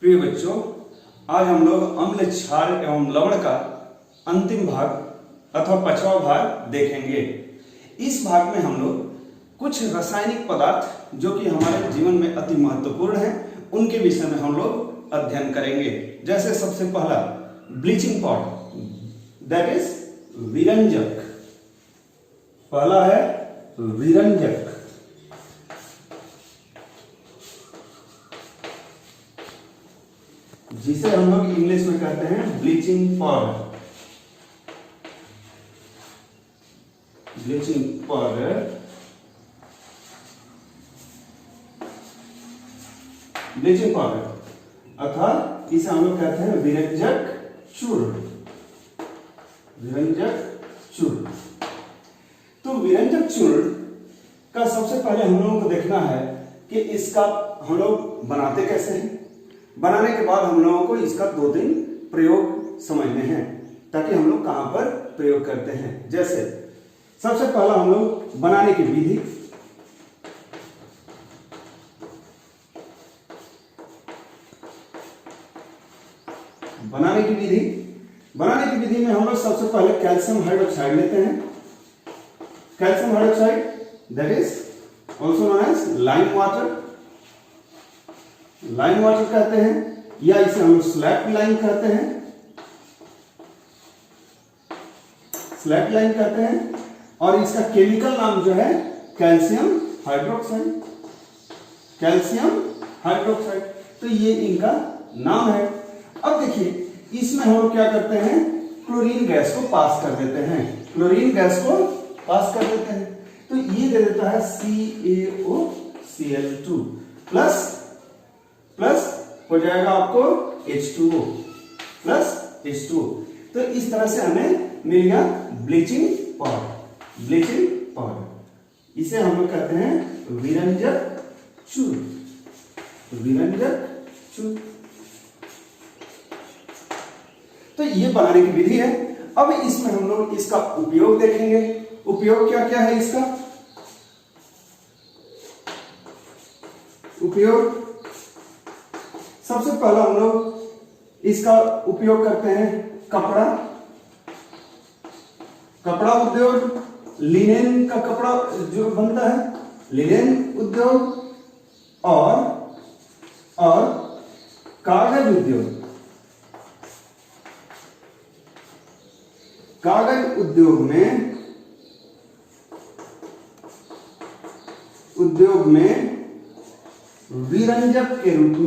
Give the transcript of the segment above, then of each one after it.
प्रिय बच्चों, आज हम लोग अम्ल, क्षार एवं लवण का अंतिम भाग अथवा 5वां भाग देखेंगे। इस भाग में हम लोग कुछ रासायनिक पदार्थ जो कि हमारे जीवन में अति महत्वपूर्ण है उनके विषय में हम लोग अध्ययन करेंगे। जैसे सबसे पहला ब्लीचिंग पाउडर, दैट इज विरंजक। पहला है विरंजक, जिसे हम लोग इंग्लिश में कहते हैं bleaching powder. Bleaching powder, bleaching powder अथवा इसे हम लोग कहते हैं विरंजक चूर्ण। विरंजक चूर्ण, तो विरंजक चूर्ण का सबसे पहले हम लोगों को देखना है कि इसका हम लोग बनाते कैसे हैं। बनाने के बाद हम लोगों को इसका 2-3 प्रयोग समझने हैं ताकि हम लोग कहां पर प्रयोग करते हैं। जैसे सबसे पहला हम लोग बनाने की विधि। बनाने की विधि में हम लोग सबसे पहले कैल्शियम हाइड्रोक्साइड लेते हैं। Calcium hydroxide, that is also known as lime water. Lime water कहते हैं या इसे हम लोग स्लैक लाइम कहते हैं। स्लैक लाइम कहते हैं और इसका केमिकल नाम जो है कैल्शियम हाइड्रोक्साइड। कैल्शियम हाइड्रोक्साइड, तो ये इनका नाम है। अब देखिए इसमें हम लोग क्या करते हैं, क्लोरीन गैस को पास कर देते हैं। क्लोरीन गैस को पास कर देते हैं तो ये दे देता है CaOCl2 प्लस हो जाएगा आपको H2O प्लस H2O। तो इस तरह से हमें मिल गया ब्लीचिंग पाउडर। ब्लीचिंग पाउडर, इसे हम लोग कहते हैं विरंजक चूर्ण। विरंजक चूर्ण, तो ये बनाने की विधि है। अब इसमें हम लोग इसका उपयोग देखेंगे। उपयोग क्या क्या है इसका? उपयोग सबसे पहला हम लोग इसका उपयोग करते हैं कपड़ा उद्योग। लिनेन का कपड़ा जो बनता है, लिनेन उद्योग और कागज उद्योग। कागज उद्योग में विरंजक के रूप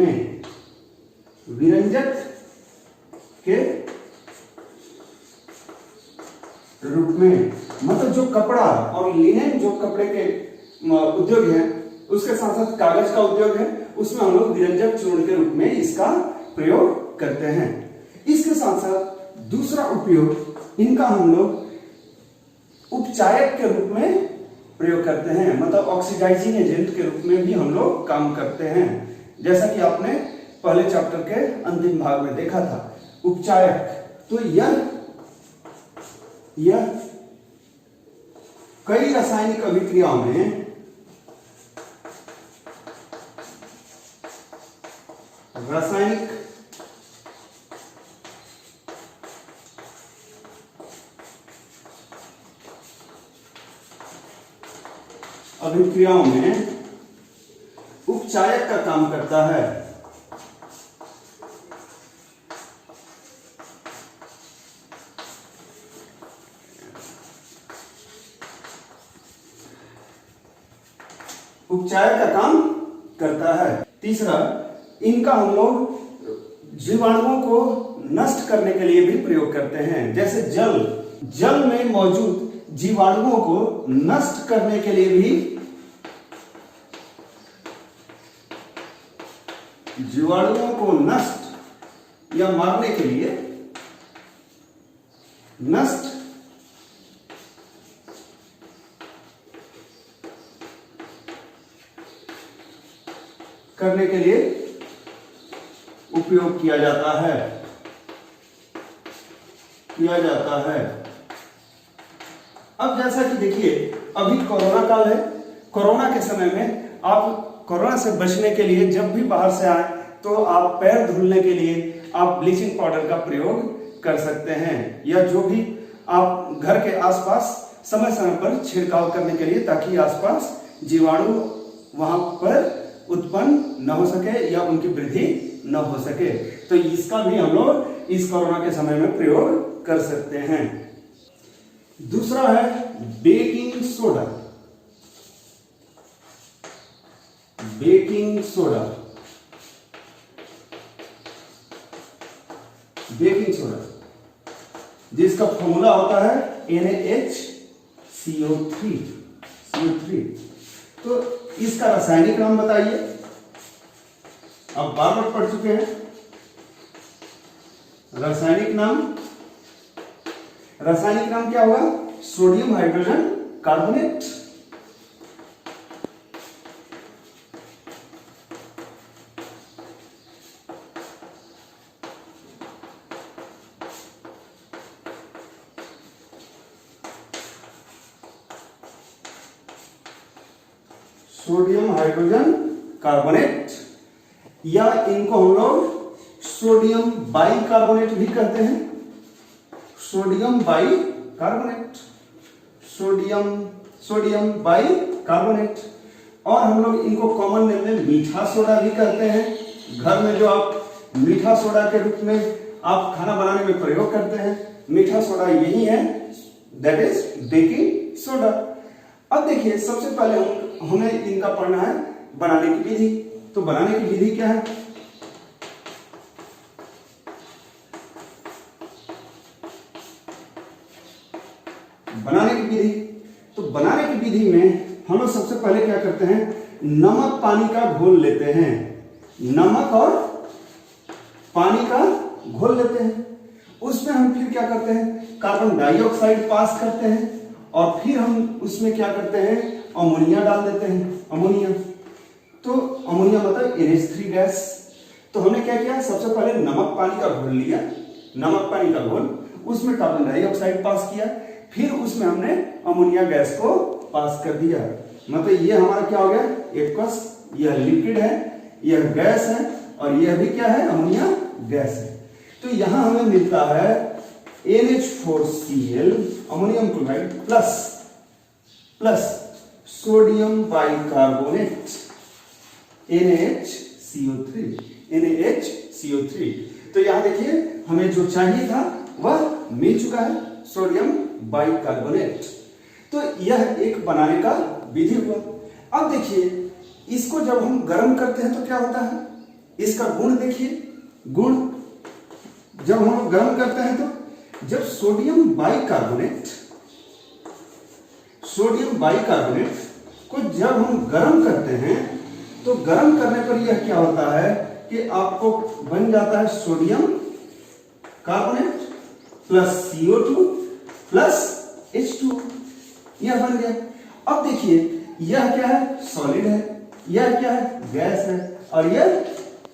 में मतलब जो कपड़ा और लिनेन जो कपड़े के उद्योग है उसके साथ साथ कागज का उद्योग है, उसमें हम लोग विरंजक चूर्ण के रूप में इसका प्रयोग करते हैं। इसके साथ साथ दूसरा उपयोग इनका हम लोग उपचायक के रूप में प्रयोग करते हैं, मतलब ऑक्सीडाइजिंग एजेंट के रूप में भी हम लोग काम करते हैं। जैसा कि आपने पहले चैप्टर के अंतिम भाग में देखा था, उपचायक। तो यह कई रासायनिक अभिक्रियाओं में उपचायक का काम करता है। उपचायक का काम करता है। तीसरा, इनका हम लोग जीवाणुओं को नष्ट करने के लिए भी प्रयोग करते हैं। जैसे जल में मौजूद जीवाणुओं को नष्ट करने के लिए भी, जीवाणुओं को नष्ट या मारने के लिए, नष्ट करने के लिए उपयोग किया जाता है। अब जैसा कि देखिए अभी कोरोना काल है। कोरोना के समय में आप कोरोना से बचने के लिए जब भी बाहर से आए तो आप पैर धुलने के लिए आप ब्लीचिंग पाउडर का प्रयोग कर सकते हैं, या जो भी आप घर के आसपास समय समय पर छिड़काव करने के लिए, ताकि आसपास जीवाणु वहां पर उत्पन्न न हो सके या उनकी वृद्धि न हो सके। तो इसका भी हम लोग इस कोरोना के समय में प्रयोग कर सकते हैं। दूसरा है baking soda. Baking soda, baking soda जिसका फॉर्मूला होता है NaHCO3। तो इसका रासायनिक नाम बताइए, आप बार बार पढ़ चुके हैं। रासायनिक नाम क्या होगा? Sodium hydrogen carbonate. Sodium hydrogen carbonate, या इनको हम लोग सोडियम बाई कार्बोनेट भी कहते हैं। Sodium by carbonate, sodium by carbonate. और हम लोग इनको कॉमन नेम में मीठा सोडा भी कहते हैं। घर में जो आप मीठा सोडा के रूप में आप खाना बनाने में प्रयोग करते हैं, मीठा सोडा यही है, दैट इज बेकिंग सोडा। अब देखिए, सबसे पहले हमें इनका पढ़ना है बनाने की विधि। तो बनाने की विधि क्या है? बनाने की विधि, तो बनाने की विधि में हम लोग सबसे पहले क्या करते हैं, नमक पानी का घोल लेते हैं। नमक और पानी का घोल लेते हैं। उसमें हम फिर क्या करते हैं, कार्बन डाइऑक्साइड पास करते हैं, और फिर हम उसमें क्या करते हैं, अमोनिया डाल देते हैं। अमोनिया, तो अमोनिया मतलब NH3 गैस। तो हमने क्या किया, सबसे पहले नमक पानी का घोल लिया, नमक पानी का घोल, उसमें कार्बन डाइऑक्साइड पास किया, फिर उसमें हमने अमोनिया गैस को पास कर दिया। मतलब ये हमारा क्या हो गया, एक्वस, यह लिक्विड है, यह गैस है, और यह भी क्या है, अमोनिया गैस है। तो यहां हमें मिलता है NH4Cl ammonium chloride plus sodium bicarbonate NaHCO3। तो यहां देखिए, हमें जो चाहिए था वह मिल चुका है, सोडियम बाइकार्बोनेट। तो यह एक बनाने का विधि हुआ। अब देखिए, इसको जब हम गर्म करते हैं तो क्या होता है, इसका गुण देखिए। गुण जब हम गर्म करते हैं, तो जब सोडियम बाइकार्बोनेट को जब हम गर्म करते हैं, तो गर्म करने पर यह क्या होता है कि आपको बन जाता है sodium carbonate plus CO2 plus H2, यह बन गया। अब देखिए, यह क्या है, सॉलिड है, यह क्या है, गैस है, और यह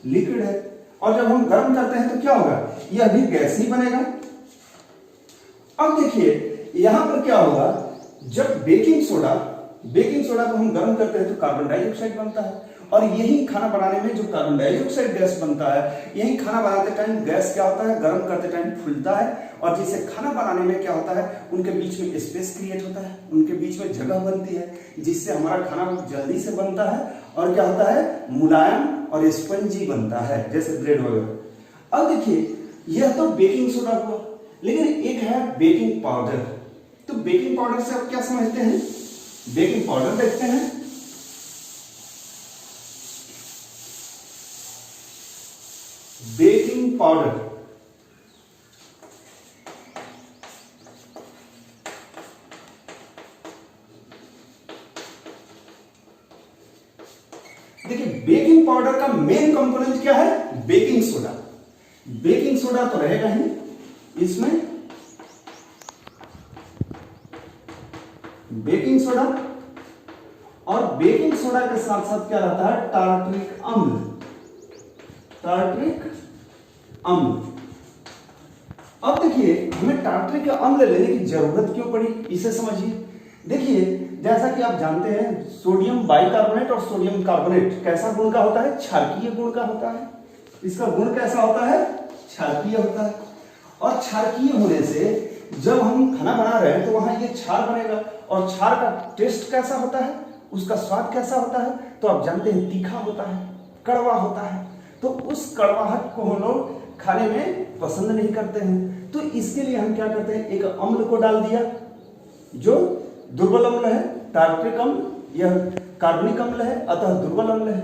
लिक्विड है। और जब हम गर्म करते हैं तो क्या होगा, यह भी गैस ही बनेगा। अब देखिए, यहां पर क्या होगा, जब बेकिंग सोडा को हम गर्म करते हैं तो कार्बन डाइऑक्साइड बनता है, और यही खाना बनाने में जो कार्बन डाइऑक्साइड गैस बनता है, यही खाना बनाते टाइम गैस क्या होता है, गर्म करते टाइम फूलता है, और जिससे खाना बनाने में क्या होता है, उनके बीच में स्पेस क्रिएट होता है, उनके बीच में जगह बनती है, जिससे हमारा खाना जल्दी से बनता है, और क्या होता है, मुलायम और स्पंजी बनता है, जैसे ब्रेड वगैरह। अब देखिए, यह तो बेकिंग सोडा हुआ, लेकिन एक है बेकिंग पाउडर। तो बेकिंग पाउडर से आप क्या समझते हैं, बेकिंग पाउडर देखते हैं। बेकिंग पाउडर, देखिए, बेकिंग पाउडर का मेन कंपोनेंट क्या है, बेकिंग सोडा। बेकिंग सोडा तो रहेगा ही इसमें, बेकिंग सोडा, और बेकिंग सोडा के साथ साथ क्या रहता है, टार्ट्रिक अम्ल। अब देखिए, हमें टार्ट्रिक अम्ल लेने की जरूरत क्यों पड़ी, इसे समझिए। देखिए, जैसा कि आप जानते हैं, सोडियम बाइकार्बोनेट और सोडियम कार्बोनेट कैसा गुण का होता है, क्षारकीय गुण का होता है। इसका गुण कैसा होता है? क्षारकीय होता है। और क्षारकीय होने से जब हम खाना बना रहे हैं तो वहां ये क्षार बनेगा, और क्षार का टेस्ट कैसा होता है, उसका स्वाद कैसा होता है, तो आप जानते हैं तीखा होता है, कड़वा होता है। तो उस कड़वाहट को हम लोग खाने में पसंद नहीं करते हैं। तो इसके लिए हम क्या करते हैं, एक अम्ल को डाल दिया जो दुर्बल अम्ल है, टार्ट्रिक अम्ल, यह कार्बनिक अम्ल है, अतः दुर्बल अम्ल है।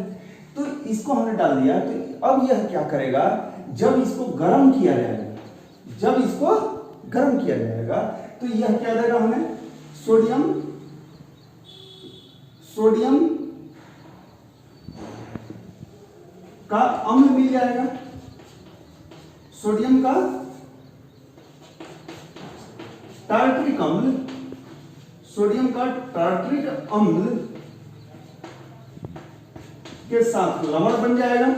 तो इसको हमने डाल दिया। तो अब यह क्या करेगा, जब इसको गर्म किया जाएगा, जब इसको गर्म किया जाएगा तो यह क्या देगा हमें, सोडियम का अम्ल मिल जाएगा, सोडियम का टार्ट्रिक अम्ल, सोडियम का टार्ट्रिक अम्ल के साथ लवण बन जाएगा,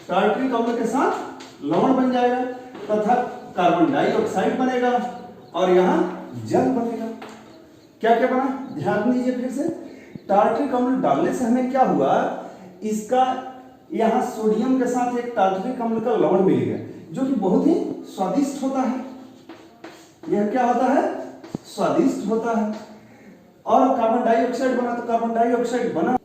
टार्ट्रिक अम्ल के साथ लवण बन जाएगा, तथा कार्बन डाइऑक्साइड बनेगा और यहां जल बनेगा। क्या क्या बना, ध्यान दीजिए फिर से। टार्ट्रिक अम्ल डालने से हमें क्या हुआ, इसका यहां सोडियम के साथ एक टार्ट्रिक अम्ल का लवण मिल गया जो कि बहुत ही स्वादिष्ट होता है। यह क्या होता है, स्वादिष्ट होता है। और कार्बन डाइऑक्साइड बना, तो कार्बन डाइऑक्साइड बना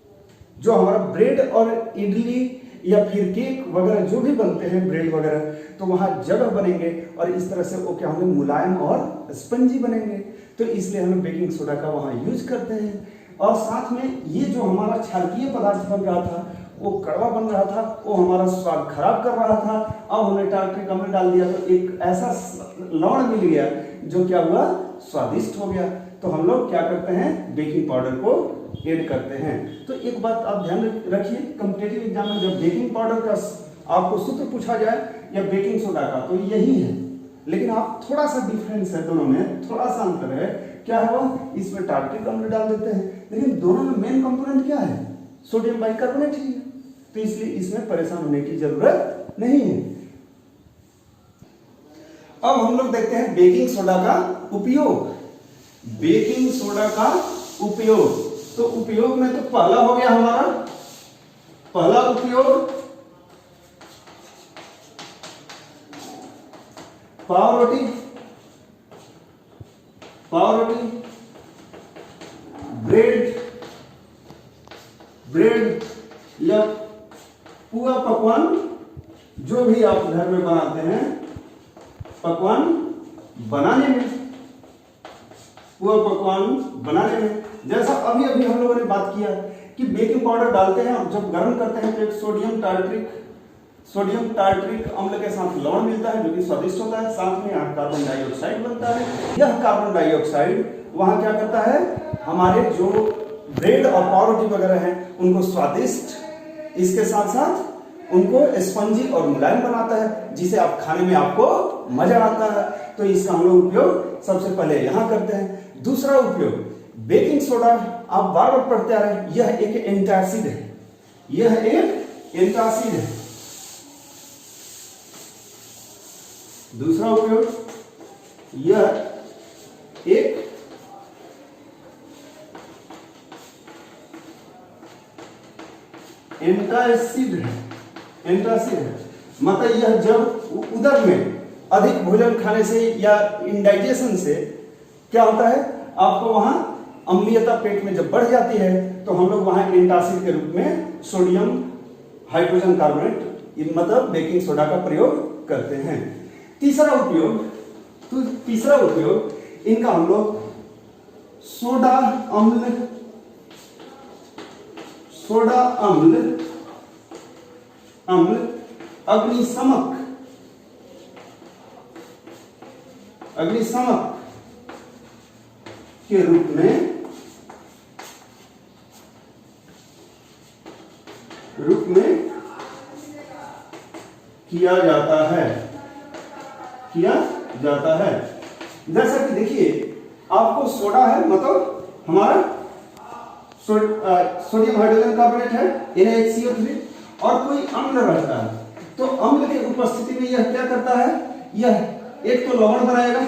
जो हमारा ब्रेड और इडली या फिर केक वगैरह जो भी बनते हैं, ब्रेड वगैरह, तो वहां जगह बनेंगे और इस तरह से वो क्या होंगे, मुलायम और स्पंजी बनेंगे। तो इसलिए हम बेकिंग सोडा का वहां यूज करते हैं। और साथ में ये जो हमारा क्षारकीय पदार्थ बन रहा था, वो कड़वा बन रहा था, वो हमारा स्वाद खराब कर रहा था। अब हमने टार्ट्रिक अम्ल डाल दिया तो एक ऐसा लवण मिल गया जो क्या हुआ, स्वादिष्ट हो गया। तो हम लोग क्या करते हैं, बेकिंग पाउडर को ऐड करते हैं। तो एक बात आप ध्यान रखिए, कॉम्पिटिटिव एग्जाम में जब बेकिंग पाउडर का आपको सूत्र पूछा जाए या बेकिंग सोडा का, तो यही है, लेकिन आप थोड़ा सा डिफरेंस है दोनों में, थोड़ा सा अंतर है। क्या है वो, इसमें टार्ट्रिक अम्ल डाल देते हैं, लेकिन दोनों में मेन कंपोनेंट क्या है, सोडियम बाइकार्बोनेट ही है। तो इसलिए इसमें परेशान होने की जरूरत नहीं है। अब हम लोग देखते हैं बेकिंग सोडा का उपयोग। बेकिंग सोडा का उपयोग, तो उपयोग में तो पहला हो गया हमारा, पहला उपयोग पाव रोटी, ब्रेड या पुआ पकवान जो भी आप घर में बनाते हैं, पकवान बनाने में, पुआ पकवान बनाने में, जैसा अभी अभी हम लोगों ने बात किया कि बेकिंग पाउडर डालते हैं और जब गर्म करते हैं तो एक सोडियम टार्ट्रिक अम्ल के साथ लवण मिलता है जो कि स्वादिष्ट होता है। साथ में यहाँ कार्बन डाइऑक्साइड बनता है। यह कार्बन डाइऑक्साइड वहां क्या करता है, हमारे जो ब्रेड और पाव रोटी वगैरह हैं उनको स्वादिष्ट, इसके साथ साथ उनको स्पंजी और मुलायम बनाता है, जिसे आप खाने में आपको मजा आता है। तो इसका हम लोग उपयोग सबसे पहले यहां करते हैं। दूसरा उपयोग, बेकिंग सोडा आप बार बार पढ़ते आ रहे हैं, यह एक एंटासिड है, यह एक एंटासिड है। दूसरा उपयोग, यह एक एंटासिड है, एंटासिड है। मतलब यह जब उदर में अधिक भोजन खाने से या इंडाइजेशन से क्या होता है, आपको वहां अम्लीयता पेट में जब बढ़ जाती है तो हम लोग वहां एंटासिड के रूप में सोडियम हाइड्रोजन कार्बोनेट मतलब बेकिंग सोडा का प्रयोग करते हैं। तीसरा उपयोग, तो तीसरा उपयोग इनका हम लोग सोडा अम्ल अग्निशमक के रूप में किया जाता है। जैसा कि देखिए, आपको सोडा है, मतलब हमारा सोडियम हाइड्रोजन कार्बोनेट है, NaHCO3, और कोई अम्ल रहता है, तो अम्ल की उपस्थिति में यह क्या करता है, यह एक तो लवण बनाएगा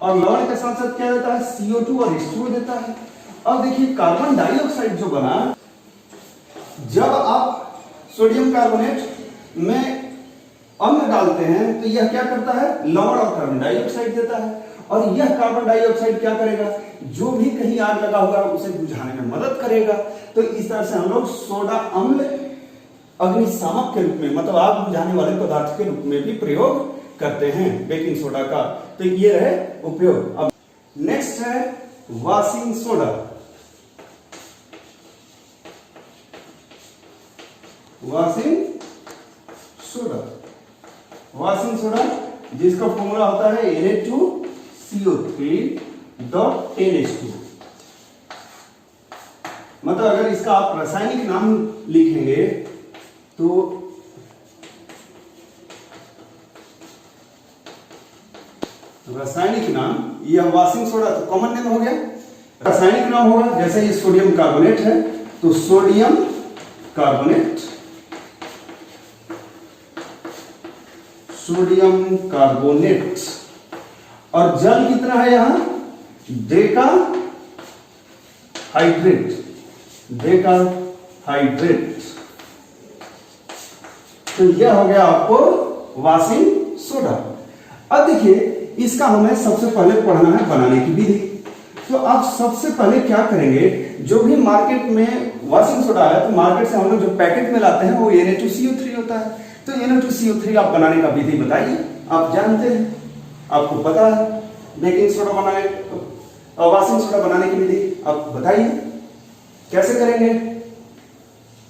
और लवण के साथ साथ क्या देता है, CO2 और H2O देता है। अब देखिए कार्बन डाइऑक्साइड जो बना, जब आप सोडियम कार्बोनेट में अम्ल डालते हैं तो यह क्या करता है, लवण और कार्बन डाइऑक्साइड देता है, और यह कार्बन डाइऑक्साइड क्या करेगा, जो भी कहीं आग लगा होगा उसे बुझाने में मदद करेगा। तो इस तरह से हम लोग सोडा अम्ल अग्निशामक के रूप में, मतलब आग बुझाने वाले पदार्थ के रूप में भी प्रयोग करते हैं बेकिंग सोडा का। तो ये रहे उपयोग। अब नेक्स्ट है washing soda. Washing soda, washing soda जिसका फॉर्मूला होता है Na2CO3.10H2। मतलब अगर इसका आप रासायनिक नाम लिखेंगे तो रासायनिक नाम, यह वॉशिंग सोडा तो कॉमन नेम हो गया, रासायनिक नाम होगा जैसे ये सोडियम कार्बोनेट है तो सोडियम कार्बोनेट, सोडियम कार्बोनेट, और जल कितना है यहां, डेका हाइड्रेट, डेका हाइड्रेट। तो यह हो गया आपको वॉशिंग सोडा। अब देखिए इसका हमें सबसे पहले पढ़ना है बनाने की विधि। तो आप सबसे पहले क्या करेंगे, जो भी मार्केट में वॉशिंग सोडा है तो मार्केट से हम लोग जो पैकेट में लाते हैं वो Na2CO3 होता है। तो Na2CO3 आप बनाने का विधि बताइए, आप जानते हैं, आपको पता है बेकिंग सोडा बनाने, वॉशिंग सोडा बनाने की विधि आप बताइए कैसे करेंगे।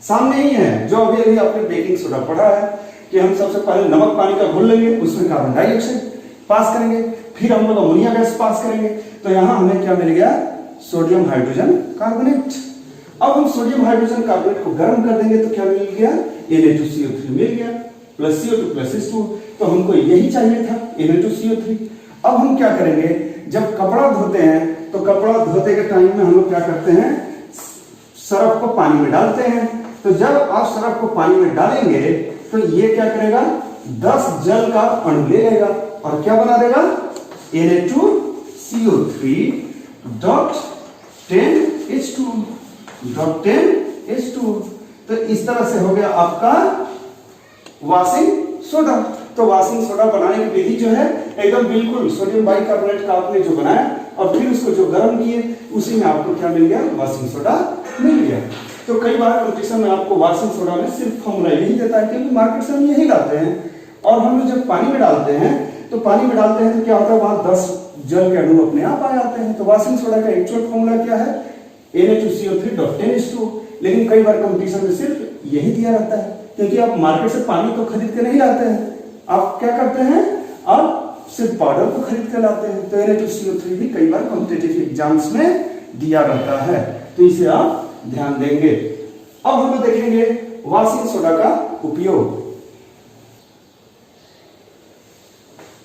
सामने ही है जो अभी अभी आपने बेकिंग सोडा पढ़ा है कि हम सबसे पहले नमक पानी का घोल लेंगे, उसमें कार्बन डाइऑक्साइड पास करेंगे, फिर हम लोग अमोनिया गैस पास करेंगे, तो यहां हमें क्या मिल गया, सोडियम हाइड्रोजन कार्बोनेट। अब हम सोडियम हाइड्रोजन कार्बोनेट को गर्म कर देंगे तो क्या मिल गया, Na2CO3 मिल गया, प्लस CO2 प्लस H2। तो हमको यही चाहिए था, Na2CO3। अब हम क्या करेंगे, जब कपड़ा धोते हैं तो कपड़ा धोते के टाइम में हम लोग क्या करते हैं, सरफ को पानी में डालते हैं। तो जब आप सरफ को पानी में डालेंगे तो ये क्या करेगा, 10 जल का अणु ले लेगा और क्या बना देगा, Na2CO3.10H2। तो इस तरह से हो गया आपका वॉशिंग सोडा। तो वॉशिंग सोडा बनाने की विधि जो है एकदम बिल्कुल सोडियम बाइकार्बोनेट का आपने जो बनाया और फिर उसको जो गर्म किए उसी में आपको क्या मिल गया, वॉशिंग सोडा मिल गया। तो कई बार कंपटीशन में आपको वॉशिंग सोडा में सिर्फ फॉर्मूला यही देता है क्योंकि मार्केट से हम यही लाते हैं। और हम लोग जब पानी में डालते हैं तो पानी में डालते हैं तो क्या होता है, वहां 10 जल के अणु अपने आप आ जाते हैं। तो वॉशिंग सोडा का एक्चुअल फॉर्मूला क्या है, Na2CO3.10H2। लेकिन कई बार कंपटीशन में सिर्फ यही दिया रहता है क्योंकि आप मार्केट से पानी तो खरीद के नहीं लाते हैं, आप क्या करते हैं, आप सिर्फ पाउडर को खरीद के लाते हैं। तो Na2CO3 भी कई बार कॉम्पिटिटिव एग्जाम्स में दिया रहता है, तो इसे आप ध्यान देंगे। अब हम लोग देखेंगे वॉशिंग सोडा का उपयोग।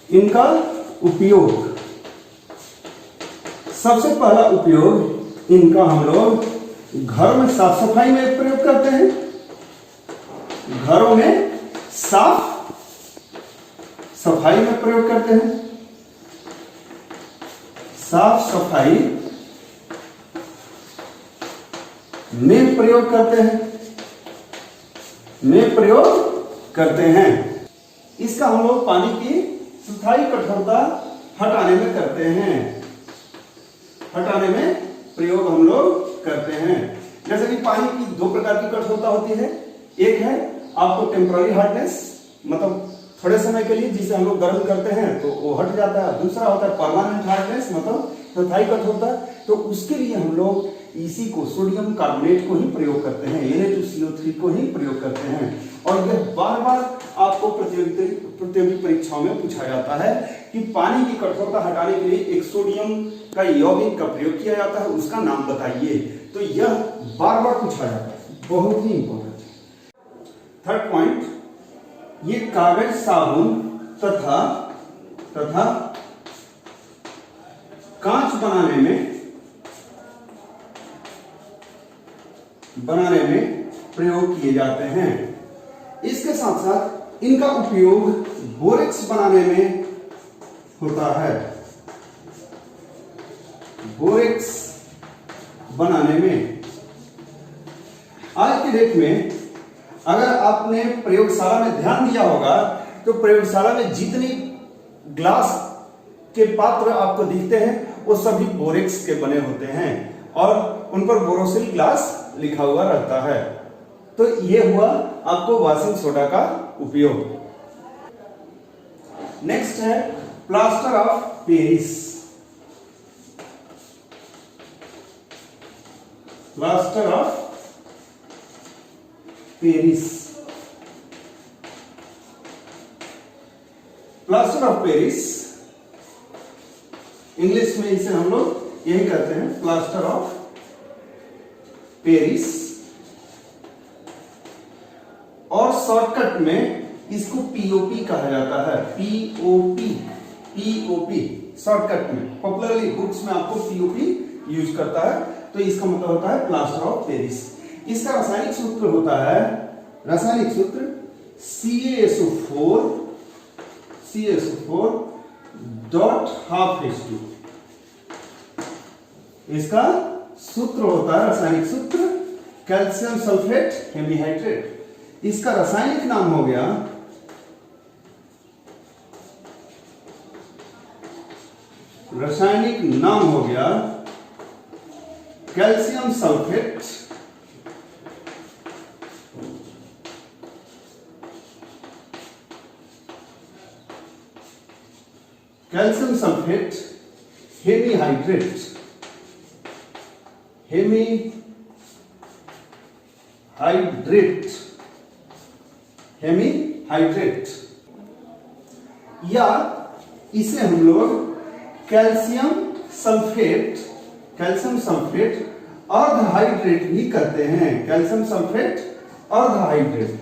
इनका उपयोग, सबसे पहला उपयोग इनका हम लोग घर में साफ सफाई में प्रयोग करते हैं। घरों में साफ सफाई में प्रयोग करते हैं, साफ सफाई में प्रयोग करते हैं, में प्रयोग करते हैं। इसका हम लोग पानी की स्थायी कठोरता हटाने में करते हैं, हटाने में प्रयोग हम लोग करते हैं। जैसे कि पानी की 2 प्रकार की कठोरता होती है, एक है आपको टेम्पररी हार्डनेस, मतलब थोड़े समय के लिए जिसे हम लोग गर्म करते हैं तो वो हट जाता है। दूसरा होता है परमानेंट हार्डनेस, मतलब स्थायी कठोरता। तो उसके लिए हम लोग इसी को सोडियम कार्बोनेट को ही प्रयोग करते हैं, Na2CO3 को ही प्रयोग करते हैं। और यह बार बार आपको प्रतियोगी परीक्षाओं में पूछा जाता है कि पानी की कठोरता हटाने के लिए एक सोडियम का यौगिक का प्रयोग किया जाता है, उसका नाम बताइए। तो यह बार बार पूछा जाता है, बहुत ही इंपॉर्टेंट। थर्ड पॉइंट, ये कागज साबुन तथा कांच बनाने में प्रयोग किए जाते हैं। इसके साथ साथ इनका उपयोग बोरेक्स बनाने में होता है, बोरेक्स बनाने में। आज की डेट में अगर आपने प्रयोगशाला में ध्यान दिया होगा तो प्रयोगशाला में जितनी ग्लास के पात्र आपको दिखते हैं वो सभी बोरेक्स के बने होते हैं और उन पर बोरोसिल ग्लास लिखा हुआ रहता है। तो ये हुआ आपको वॉशिंग सोडा का उपयोग। नेक्स्ट है plaster of Paris. Plaster of Paris. Plaster of Paris English में इसे हम लोग यही कहते हैं, प्लास्टर ऑफ पेरिस, और शॉर्टकट में इसको पीओपी कहा जाता है। पीओपी, पीओपी शॉर्टकट में, पॉपुलरली बुक्स में आपको पीओपी यूज करता है, तो इसका मतलब होता है प्लास्टर ऑफ पेरिस। इसका रासायनिक सूत्र होता है, रासायनिक सूत्र CaSO4 .12H2। इसका सूत्र होता है, रासायनिक सूत्र कैल्शियम सल्फेट हेमीहाइड्रेट। इसका रासायनिक नाम हो गया कैल्शियम सल्फेट हेमीहाइड्रेट। या इसे हम लोग कैल्शियम सल्फेट अर्धहाइड्रेट भी कहते हैं। कैल्शियम सल्फेट अर्धहाइड्रेट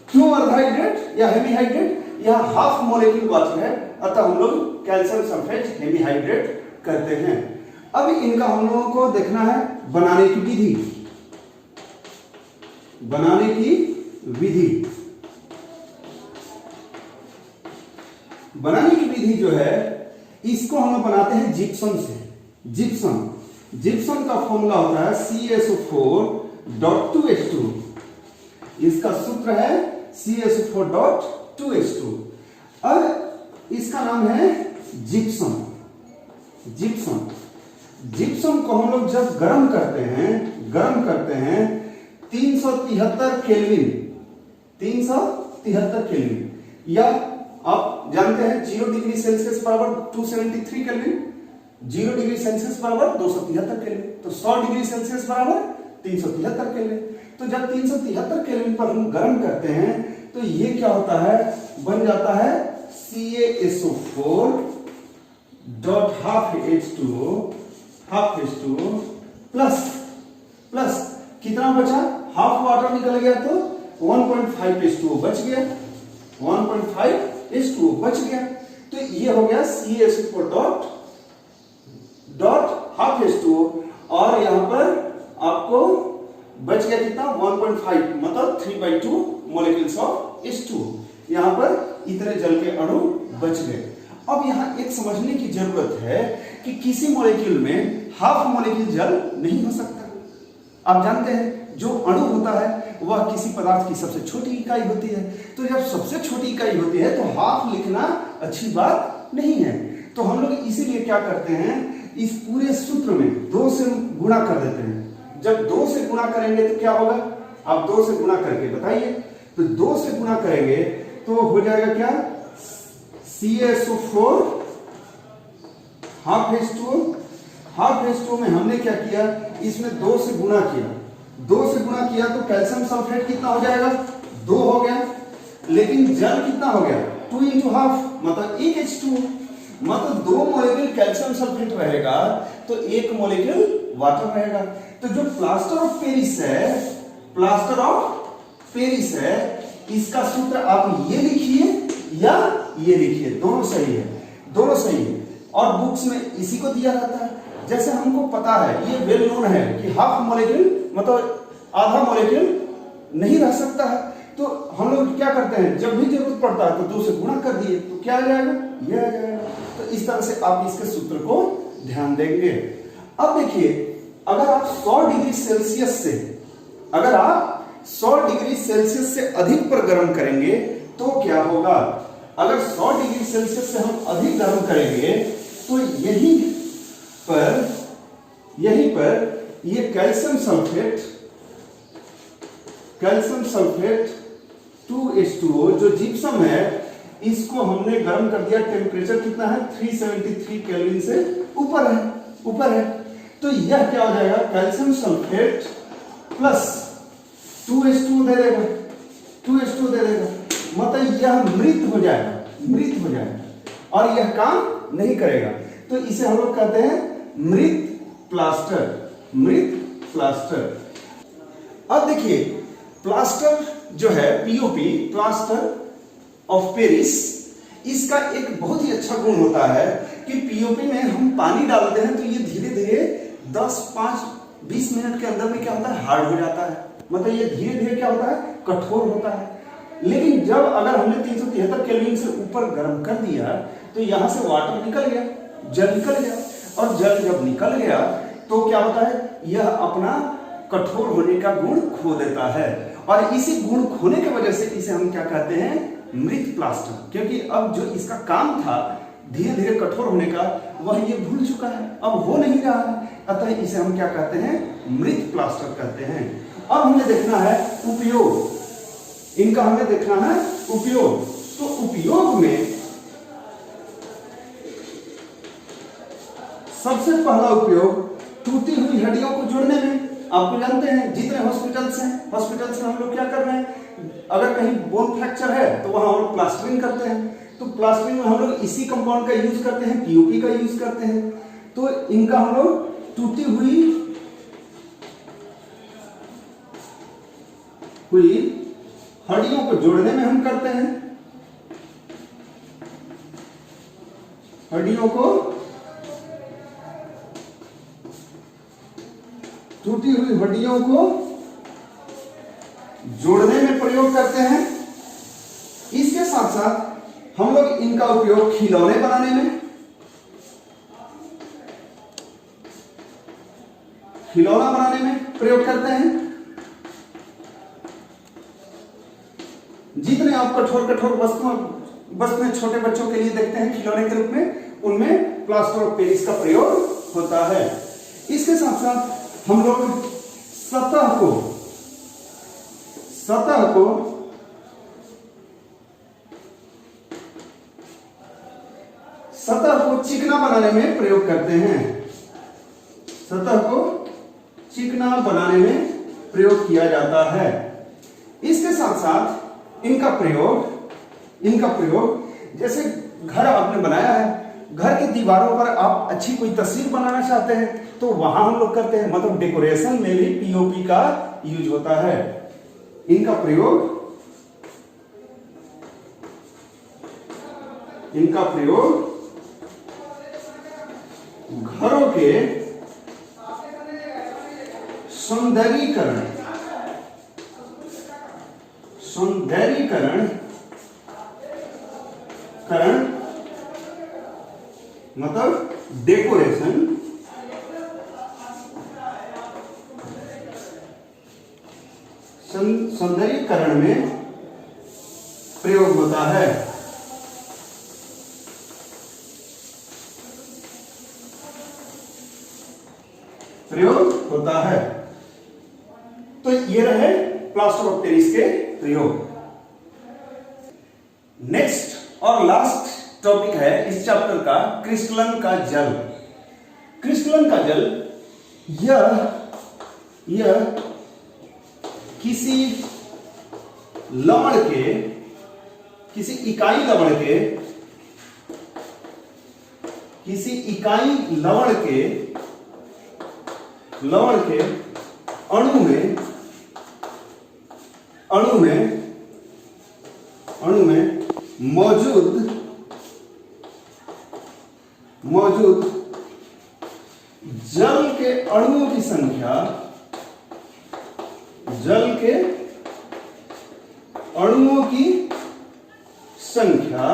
क्यों अर्धहाइड्रेट या हेमीहाइड्रेट? यह हाफ मॉलिक्यूल वाटर है, अतः हम लोग कैल्शियम सल्फेट हेमीहाइड्रेट करते हैं। अब इनका हम लोगों को देखना है बनाने की विधि। बनाने की विधि जो है, इसको हम लोग बनाते हैं जिप्सम से। जिप्सम का फॉर्मूला होता है CaSO4.2H2। इसका सूत्र है CaSO4.2H2। अब इसका नाम है जिप्सम को हम लोग जब गर्म करते हैं 373 केल्विन, या आप जानते हैं 0 डिग्री सेल्सियस बराबर 273 केल्विन, 0 डिग्री सेल्सियस बराबर 273 केल्विन, तो 100 डिग्री सेल्सियस बराबर 373 केल्विन। तो जब 373 केल्विन पर हम गर्म करते हैं तो ये क्या होता है, बन जाता है CaSO4.12H2 प्लस कितना बचा, हाफ वाटर निकल गया तो 1.5H2O बच गया, 1.5H2O बच गया। तो ये हो गया CaSO4.12H2O, और यहां पर आपको बच गया कितना, 1.5, मतलब 3/2 मॉलिक्यूल्स ऑफ H2O। यहां पर इतने जल के अणु बच गए। अब यहां एक समझने की जरूरत है कि किसी मॉलिक्यूल में हाफ मॉलिक्यूल जल नहीं हो सकता। आप जानते हैं जो अणु होता है वह किसी पदार्थ की सबसे छोटी इकाई होती है, तो जब सबसे छोटी इकाई होती है तो हाफ लिखना अच्छी बात नहीं है। तो हम लोग इसीलिए क्या करते हैं, इस पूरे सूत्र में 2 से गुणा कर देते हैं। जब 2 से गुणा करेंगे तो क्या होगा, आप 2 से गुणा करके बताइए। तो 2 से गुणा करेंगे तो हो जाएगा क्या, CaSO4 हाफ H2O में हमने क्या किया, इसमें 2 से गुणा किया। 2 से गुणा किया तो कैल्शियम सल्फेट कितना हो जाएगा, 2 हो गया, लेकिन जल कितना हो गया, 2 into हाफ, मतलब 1 H2O, मतलब 2 मॉलिक्यूल कैल्शियम सल्फेट रहेगा तो 1 मॉलिक्यूल वाटर रहेगा। तो जो प्लास्टर ऑफ पेरिस है, इसका सूत्र आप ये लिखिए या ये लिखिए, दोनों सही है। और बुक्स में इसी को दिया रहता है। जैसे हमको पता है, ये वेल नोन है कि हाफ मॉलिक्यूल मतलब आधा मॉलिक्यूल नहीं रह सकता है, तो हम लोग क्या करते हैं, जब भी जरूरत पड़ता है तो 2 से गुणा कर दिए तो क्या आ जाएगा, ये आ जाएगा। तो इस तरह से आप इसके सूत्र को ध्यान देंगे। अब देखिए, अगर आप 100 डिग्री सेल्सियस से, अगर आप 100 डिग्री सेल्सियस से अधिक पर गर्म करेंगे तो क्या होगा? अगर 100 डिग्री सेल्सियस से हम अधिक गर्म करेंगे तो यहीं पर ये कैल्शियम सल्फेट 2H2O जो जिप्सम है, इसको हमने गर्म कर दिया। टेम्परेचर कितना है? 373 केल्विन से ऊपर है। तो यह क्या हो जाएगा? कैल्शियम सल्फेट प्लस 2H2O दे देगा, मतलब यह मृत हो जाएगा और यह काम नहीं करेगा। तो इसे हम लोग कहते हैं मृत प्लास्टर। अब देखिए, प्लास्टर जो है पीओपी, प्लास्टर ऑफ पेरिस, इसका एक बहुत ही अच्छा गुण होता है कि पीओपी में हम पानी डालते हैं तो ये धीरे धीरे 10-5-20 मिनट के अंदर में क्या होता है? हार्ड हो जाता है, मतलब ये धीरे धीरे क्या होता है? कठोर होता है। लेकिन जब अगर हमने 373 केल्विन से ऊपर गर्म कर दिया तो यहां से वाटर निकल गया, जल निकल गया, और जल जब निकल गया तो क्या होता है? यह अपना कठोर होने का गुण खो देता है, और इसी गुण खोने की वजह से इसे हम क्या कहते हैं? मृत प्लास्टर। क्योंकि अब जो इसका काम था धीरे धीरे कठोर होने का, वह ये भूल चुका है, अब हो नहीं रहा है, अतः इसे हम क्या कहते हैं? मृत प्लास्टर कहते हैं। अब हमें देखना है उपयोग, इनका हमें देखना है उपयोग। तो उपयोग में सबसे पहला उपयोग टूटी हुई हड्डियों को जोड़ने में। आपको जानते हैं जितने हॉस्पिटल्स में हम लोग क्या कर रहे हैं? अगर कहीं बोन फ्रैक्चर है तो वहां हम लोग प्लास्टरिंग करते हैं, तो प्लास्टरिंग में हम लोग इसी कंपाउंड का यूज करते हैं, पीओपी का यूज करते हैं। तो इनका हम लोग टूटी हुई हड्डियों को जोड़ने में हम करते हैं, टूटी हुई हड्डियों को जोड़ने में प्रयोग करते हैं। इसके साथ साथ हम लोग इनका उपयोग खिलौने बनाने में, प्रयोग करते हैं। जितने आप कठोर वस्तुएं छोटे बच्चों के लिए देखते हैं खिलौने के रूप में, उनमें प्लास्टर ऑफ पेरिस का प्रयोग होता है। इसके साथ साथ हम लोग सतह को चिकना बनाने में प्रयोग करते हैं, प्रयोग किया जाता है। इसके साथ साथ इनका प्रयोग जैसे घर आपने बनाया है, घर की दीवारों पर आप अच्छी कोई तस्वीर बनाना चाहते हैं तो वहां हम लोग करते हैं, मतलब डेकोरेशन में भी पीओपी का यूज होता है। इनका प्रयोग घरों के सौंदर्यीकरण मतलब डेकोरेशन, सौंदर्यीकरण में प्रयोग होता है। तो ये रहे प्लास्टर ऑफ पेरिस के प्रयोग। नेक्स्ट और लास्ट टॉपिक है इस चैप्टर का क्रिस्टलन का जल। यह किसी इकाई लवण के अणु में मौजूद जल के अणुओं की संख्या,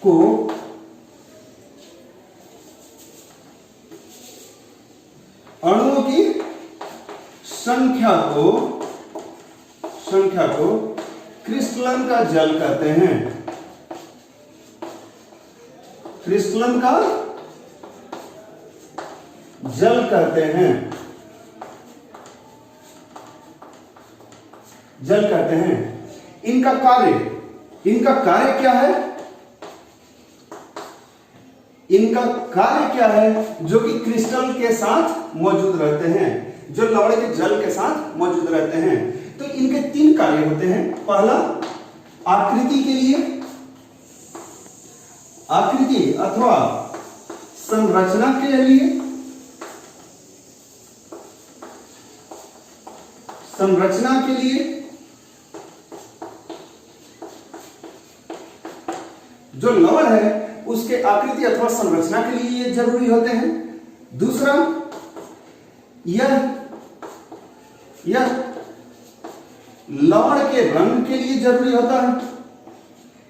को अणुओं की संख्या को क्रिस्टलन का जल कहते हैं। क्रिस्टलन का जल कहते हैं। जल कहते हैं। इनका कार्य क्या है? इनका कार्य क्या है? जो कि क्रिस्टल के साथ मौजूद रहते हैं, जो लवण के जल के साथ मौजूद रहते हैं। तो इनके 3 कार्य होते हैं। पहला, आकृति के लिए, आकृति अथवा संरचना के लिए, संरचना के लिए जो लवण है उसके आकृति अथवा संरचना के लिए ये जरूरी होते हैं। दूसरा, यह लवण के रंग के लिए जरूरी होता है,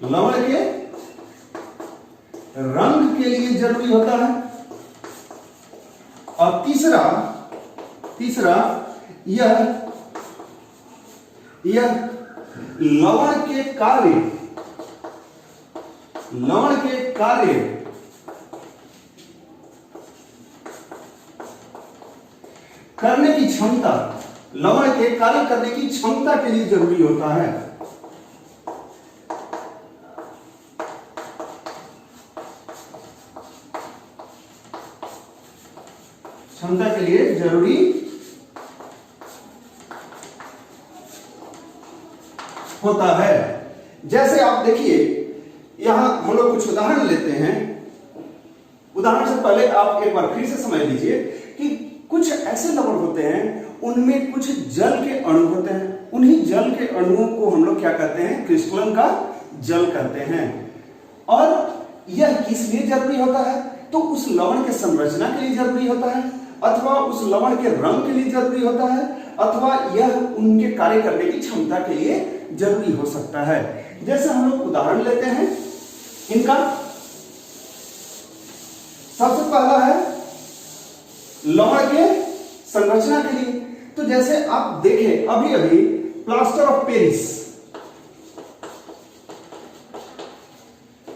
लवण के रंग के लिए जरूरी होता है। और तीसरा यह लवण के कार्य करने की क्षमता, लवण के कार्य करने की क्षमता के लिए जरूरी होता है। क्षमता के लिए जरूरी होता है। जैसे आप देखिए, यहां हम लोग कुछ उदाहरण लेते हैं। उदाहरण से पहले आप एक बार फिर से समझ लीजिए कि कुछ ऐसे लवण होते हैं, उनमें कुछ जल के अणु होते हैं। उन्हीं जल के अणुओं को हम लोग क्या कहते हैं? क्रिस्टलन का जल कहते हैं। और यह किस लिए जरूरी होता है? तो उस लवण के संरचना के लिए जरूरी होता है, अथवा उस लवण के रंग के लिए जरूरी होता है, अथवा यह उनके कार्य करने की क्षमता के लिए जरूरी हो सकता है। जैसे हम लोग उदाहरण लेते हैं इनका। सबसे पहला है लवण के संरचना के लिए। तो जैसे आप देखें, अभी अभी plaster of Paris,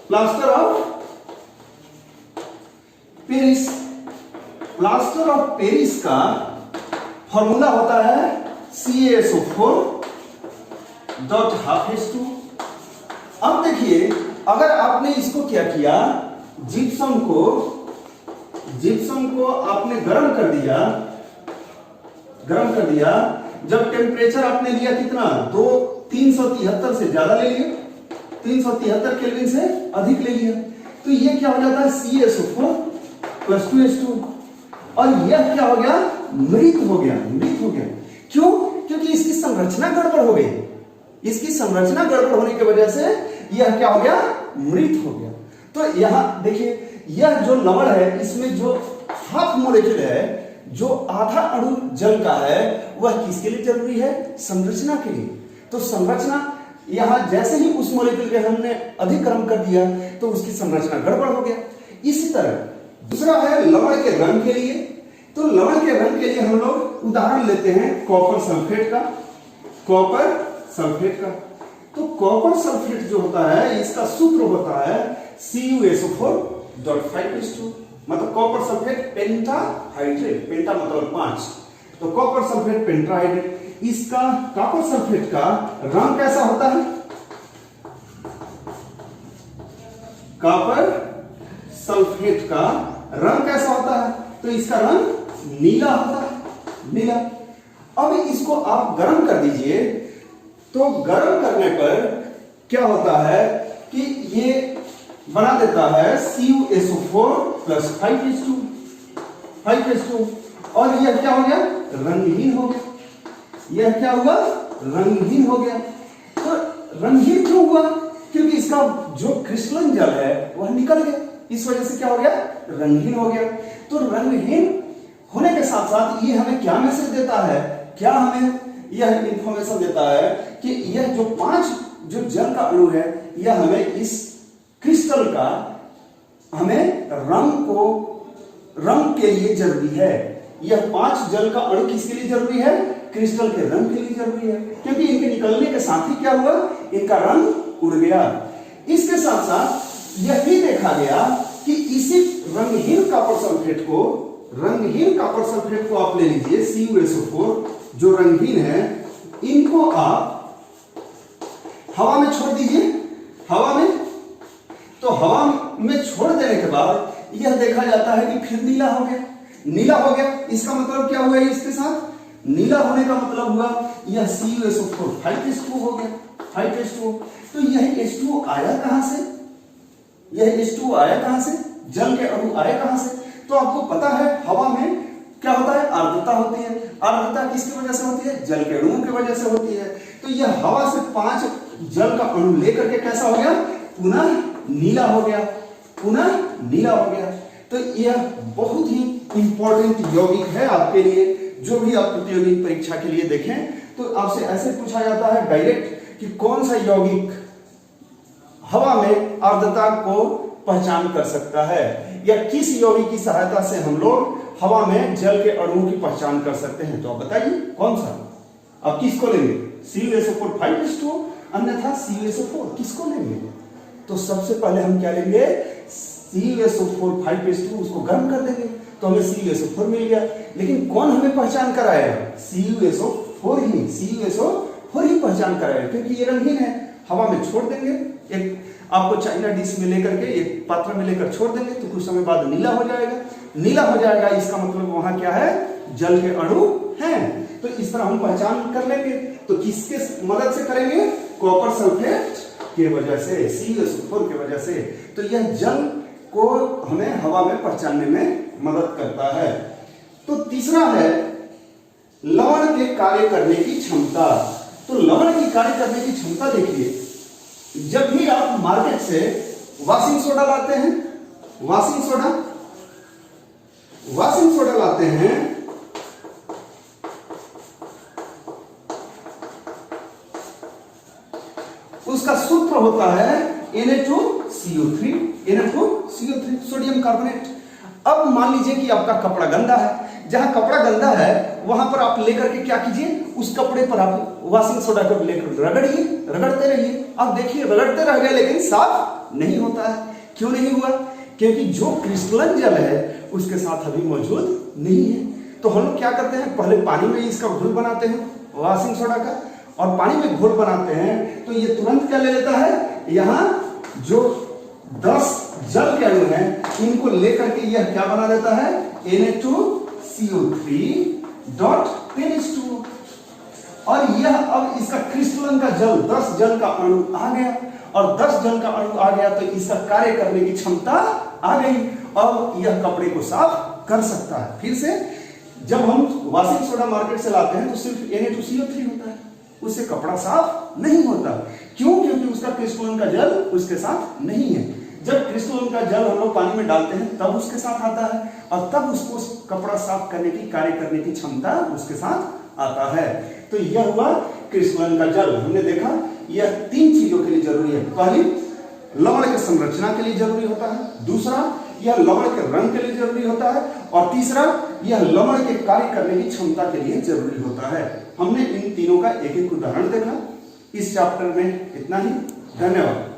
plaster of Paris का फॉर्मूला होता है CaSO4.2H2। अब देखिए, अगर आपने इसको क्या किया, जिप्सम को आपने गर्म कर दिया। जब टेम्परेचर आपने लिया कितना, 373 से ज्यादा ले लिया, 373 केल्विन से अधिक ले लिया, तो ये क्या हो जाता है? CaSO4+2H2। और यह क्या हो गया? मृत हो गया। क्यों? क्योंकि इसकी संरचना गड़बड़ हो गई। इसकी संरचना गड़बड़ होने की वजह से यह क्या हो गया? मृत हो गया। तो यहां देखिए, यह जो लवण है, इसमें जो हाफ मॉलिक्यूल है, जो आधा अणु जल का है, वह किसके लिए जरूरी है? संरचना के लिए। तो संरचना यहां जैसे ही उस मॉलिक्यूल के हमने अधिक गर्म कर दिया तो उसकी संरचना गड़बड़ हो गया। इसी तरह दूसरा है लवण के रंग के लिए। तो लवण के रंग के लिए हम लोग उदाहरण लेते हैं कॉपर सल्फेट का। तो कॉपर सल्फेट जो होता है, इसका सूत्र होता है CuSO4.5H2, मतलब कॉपर सल्फेट पेंटाहाइड्रेट। पेंटा मतलब 5, तो कॉपर सल्फेट पेंटाहाइड्रेट। इसका कॉपर सल्फेट का रंग कैसा होता है? कॉपर सल्फेट का रंग कैसा होता है? तो इसका रंग नीला होता है, नीला। अब इसको आप गर्म कर दीजिए, तो गर्म करने पर क्या होता है कि ये बना देता है CuSO4+5H2। और यह क्या हो गया? रंगहीन हो गया। यह क्या हुआ? रंगहीन हो गया। तो रंगहीन क्यों हुआ? क्योंकि इसका जो क्रिस्टलन जल है वह निकल गया, इस वजह से क्या हो गया? रंगहीन हो गया। तो रंगहीन होने के साथ साथ ये हमें क्या मैसेज देता है? क्या हमें यह इंफॉर्मेशन देता है कि यह जो 5 जो जल का अणु है, यह हमें इस क्रिस्टल का हमें रंग के लिए जरूरी है। यह 5 जल का अणु किसके लिए जरूरी है? क्रिस्टल के रंग के लिए जरूरी है, क्योंकि इनके निकलने के साथ ही क्या हुआ, इनका रंग उड़ गया। इसके साथ साथ यह भी देखा गया कि इसी रंगहीन कॉपर सल्फेट को आप ले लीजिए, CuSO4 जो रंगहीन है, इनको आप हवा में छोड़ दीजिए। हवा में, तो हवा में छोड़ देने के बाद यह देखा जाता है कि फिर नीला हो गया। इसका मतलब क्या हुआ? इसके साथ नीला होने का मतलब हुआ यह CuSO4 5H2 हो गया, 5H2। तो यह H2 आया कहां से? जल के अणु आए कहां से? तो आपको पता है हवा में क्या होता है? आर्द्रता होती है। आर्द्रता किसकी वजह से होती है? जल के अणुओं की वजह से होती है। तो यह हवा से 5 जल का अणु लेकर के कैसा हो गया? पुनः नीला हो गया। तो यह बहुत ही इंपॉर्टेंट यौगिक है आपके लिए। जो भी आप प्रतियोगी परीक्षा के लिए देखें तो आपसे ऐसे पूछा जाता है डायरेक्ट कि कौन सा यौगिक हवा में आर्द्रता को पहचान कर सकता है, या किस यौगिक की सहायता से हम लोग हवा में जल के अणुओं की पहचान कर सकते हैं। तो आप बताइए कौन सा? आप किसको लेंगे? CuSO4 5H2, अन्यथा CuSO4 किसको लेंगे? तो सबसे पहले हम क्या लेंगे? CuSO4 5H2, उसको गर्म कर देंगे तो हमें CuSO4 मिल गया। लेकिन कौन हमें पहचान कराएगा? CuSO4 ही पहचान कराएगा, क्योंकि ये रंगहीन है। हवा में छोड़ देंगे, एक आपको चाइना डिश में लेकर के, एक पात्र में लेकर छोड़ देंगे तो कुछ समय बाद नीला हो जाएगा। इसका मतलब वहां क्या है? जल के अणु हैं। तो इस तरह हम पहचान कर लेंगे। तो किसके मदद से करेंगे? कॉपर सल्फेट की वजह से, CuSO4 की वजह से। तो यह जल को हमें हवा में पहचानने में मदद करता है। तो तीसरा है लवण के कार्य करने की क्षमता। तो लवण की कार्य करने की क्षमता देखिए, जब भी आप मार्केट से वॉशिंग सोडा लाते हैं, वॉशिंग सोडा लाते हैं, उसका सूत्र होता है Na2CO3, सोडियम कार्बोनेट। अब मान लीजिए कि आपका कपड़ा गंदा है, जहां कपड़ा गंदा है वहां पर आप लेकर के क्या कीजिए? उस कपड़े पर आप वॉशिंग सोडा को लेकर रगड़ते रहिए। अब देखिए रगड़ते रह गए लेकिन साफ नहीं होता है। क्यों नहीं हुआ? क्योंकि जो क्रिस्टलन जल है उसके साथ अभी मौजूद नहीं है। तो हम लोग क्या करते हैं? पहले पानी में इसका घोल बनाते हैं वॉशिंग सोडा का, और पानी में घोल बनाते हैं तो ये तुरंत क्या ले लेता है? यहाँ जो 10 जल के अणु हैं इनको लेकर के यह क्या बना देता है? Na2CO3.10H2। और यह अब इसका क्रिस्टलन का जल 10 जल का अणु आ गया, और 10 जल का अणु आ गया तो इसका कार्य करने की क्षमता आ गई। अब यह कपड़े को साफ कर सकता है। फिर से जब हम वॉशिंग सोडा मार्केट से लाते हैं तो सिर्फ Na2CO3 होता है, उससे कपड़ा साफ नहीं होता। क्यों? क्योंकि उसका क्रिस्टलन का जल उसके साथ नहीं है। जब क्रिस्टलन का जल हम लोग पानी में डालते हैं तब उसके साथ आता है, और तब उसको कपड़ा साफ करने की, कार्य करने की क्षमता उसके साथ आता है। तो यह हुआ क्रिस्टलन का जल। हमने देखा यह 3 चीजों के लिए जरूरी है। पहली, लवण के संरचना के लिए जरूरी होता है। दूसरा, यह लवण के रंग के लिए जरूरी होता है। और तीसरा, यह लवण के कार्य करने की क्षमता के लिए जरूरी होता है। हमने इन तीनों का एक एक उदाहरण देखा। इस चैप्टर में इतना ही। धन्यवाद।